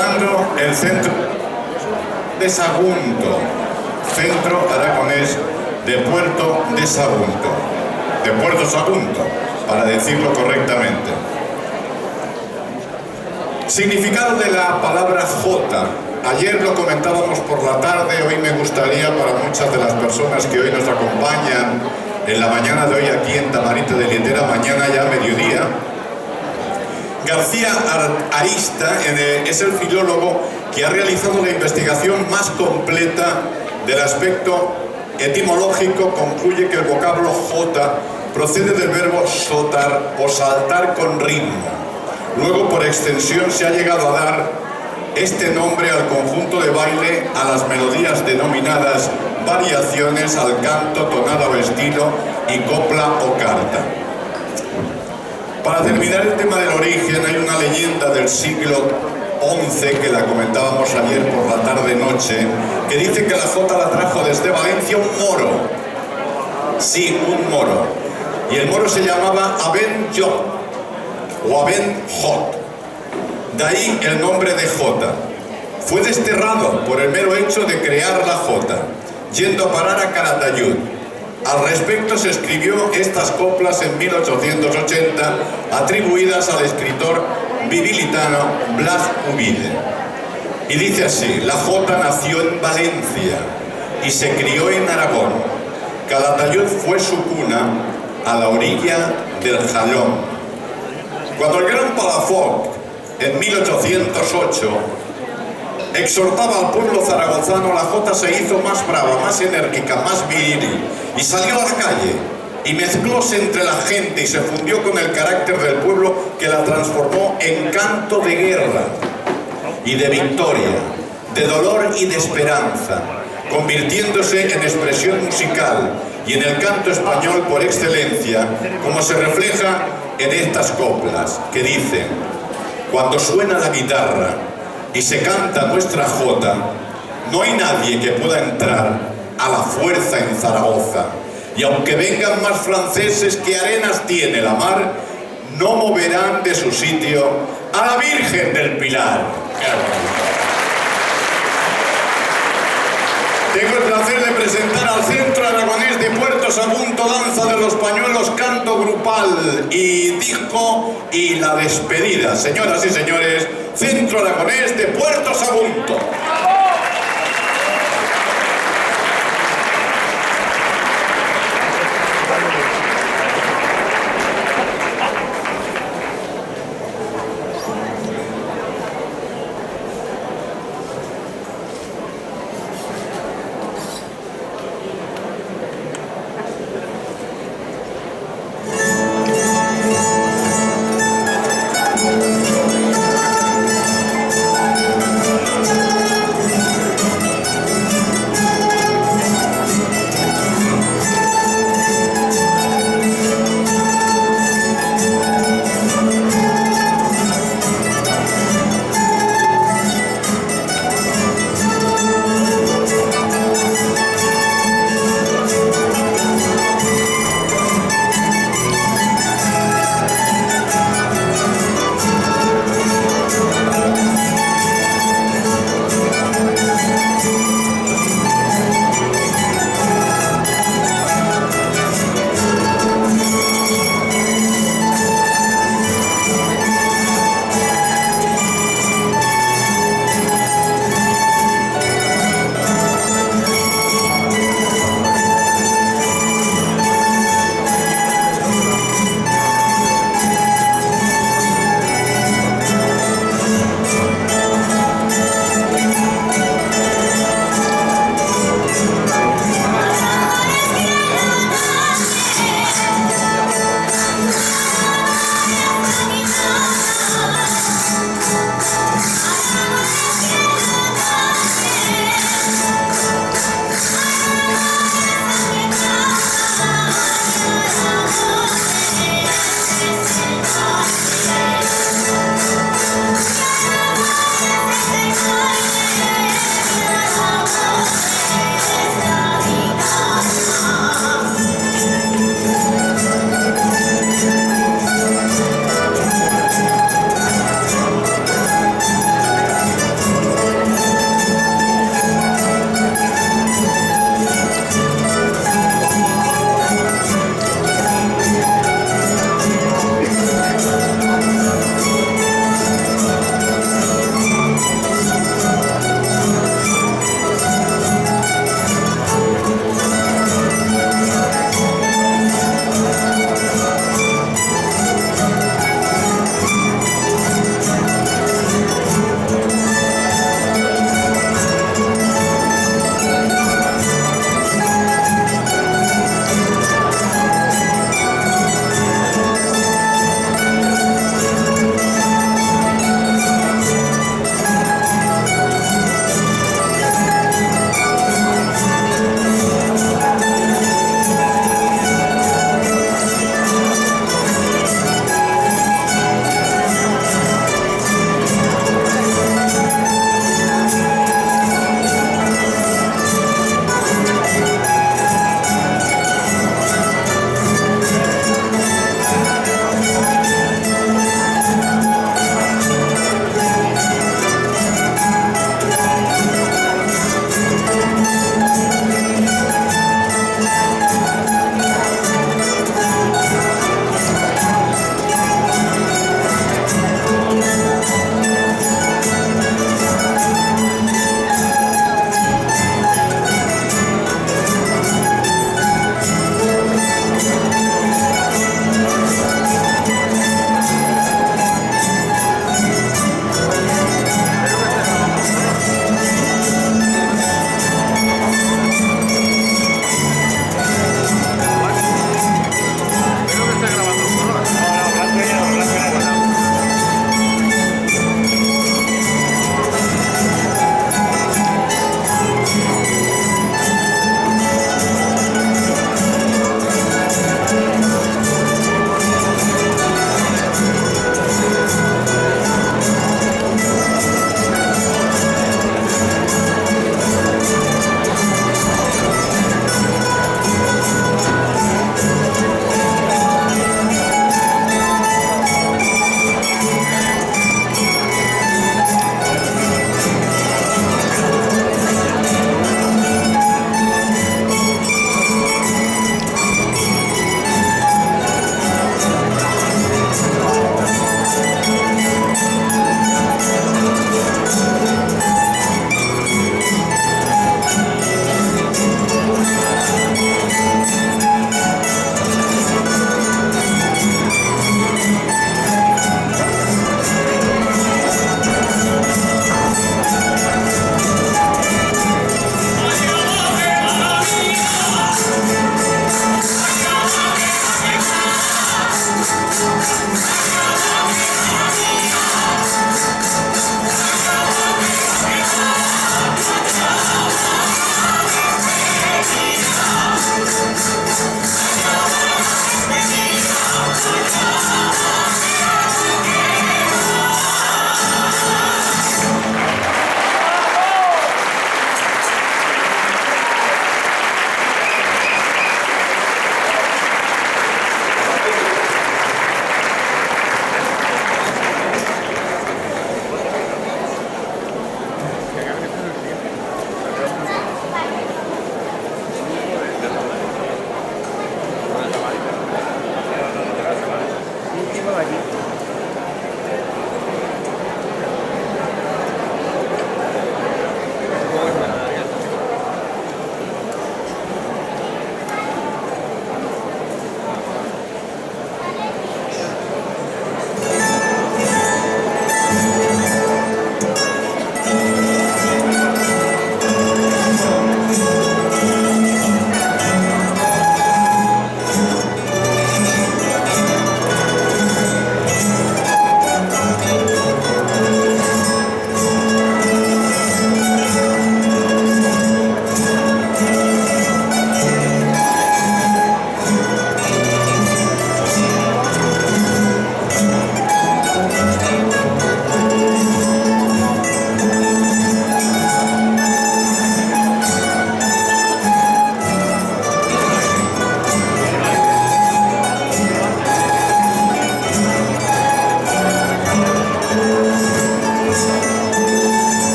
presentando el centro de Sagunto, Centro Aragonés de Puerto de Sagunto, de Puerto Sagunto, para decirlo correctamente. Significado de la palabra jota. Ayer lo comentábamos por la tarde, hoy me gustaría para muchas de las personas que hoy nos acompañan en la mañana de hoy aquí en Tamarite de Lietera, mañana ya mediodía. García Arista es el filólogo que ha realizado la investigación más completa del aspecto etimológico. Concluye que el vocablo jota procede del verbo sotar o saltar con ritmo. Luego, por extensión, se ha llegado a dar este nombre al conjunto de baile, a las melodías denominadas variaciones, al canto, tonada o estilo y copla o carta. Para terminar el tema del origen, hay una leyenda del siglo XI que la comentábamos ayer por la tarde-noche, que dice que la jota la trajo desde Valencia un moro. Sí, un moro. Y el moro se llamaba Aben Jot o Aben Jot. De ahí el nombre de jota. Fue desterrado por el mero hecho de crear la jota, yendo a parar a Calatayud. Al respecto se escribió estas coplas en 1880, atribuidas al escritor bibilitano Blas Ubide. Y dice así: la jota nació en Valencia y se crió en Aragón. Calatayud fue su cuna a la orilla del Jalón. Cuando el gran Palafox, en 1808, exhortaba al pueblo zaragozano, la jota se hizo más brava, más enérgica, más viril, y salió a la calle y mezclóse entre la gente y se fundió con el carácter del pueblo, que la transformó en canto de guerra y de victoria, de dolor y de esperanza, convirtiéndose en expresión musical y en el canto español por excelencia, como se refleja en estas coplas que dicen: cuando suena la guitarra y se canta nuestra jota, no hay nadie que pueda entrar a la fuerza en Zaragoza, y aunque vengan más franceses que arenas tiene la mar, no moverán de su sitio a la Virgen del Pilar. Tengo el placer de presentar al Centro Aragonés de Puerto Sagunto, danza de los pañuelos, canto grupal y disco y la despedida. Señoras y señores, Centro Aragonés de Puerto Sagunto.